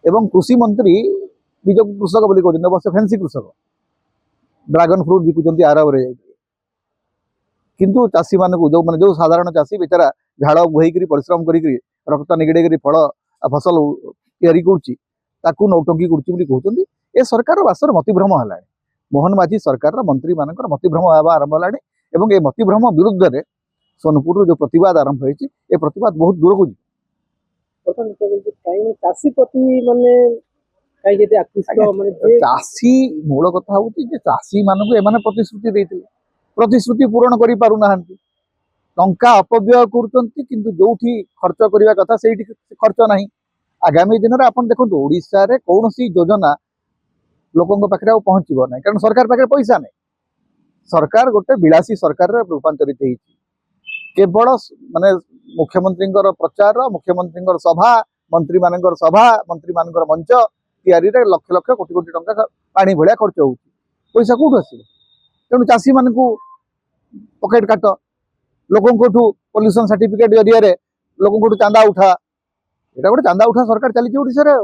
एवं कृषि मंत्री निज कृषक बोली कहते अवश्य फैंसी कृषक ड्रागन फ्रूट बिकुंट आरब रे किंतु चाषी मान जो मैंने जो साधारण चाषी बेचारा झाड़ बोईक परिश्रम कर रक्त निगड़े फल फसल तैयारी करुच्ची नौटंकी कहते ए सरकार बासर मतिभ्रम है मोहन माझी सरकार मंत्री मान मतिभ्रम आरंभ है ए मतिभ्रम विरुद्ध में सोनपुर जो प्रतिवाद आरंभ होती है प्रतिवाद बहुत दूर को चाषी प्रति माने चाषी मूल कथा हूँ चाषी मानक एम प्रतिश्रुति देते प्रतिश्रुति पूरण कर पारना टंका अपव्यय कर जो खर्च करने कथा से खर्च ना आगामी दिन में आप देखो ओडिशा रे कौन सी योजना लोकों पाखे पहुंचब ना कारण सरकार पाखे पैसा नहीं सरकार गोटे विलासी सरकार रूपांतरित होती केवल माने मुख्यमंत्री प्रचार मुख्यमंत्री सभा मंत्री मान सभा मंत्री मान मंच तैयारी लक्ष लक्ष कोटी कोटी टंका पानी भाया खर्च हो पैसा कौटू आस तेणु चाषी मान पकेट काट लोकों पॉल्यूशन सर्टिफिकेट जरिए लोकों चांदा उठा ये गोटे चांदा उठा सरकार चली ओडिशा रे।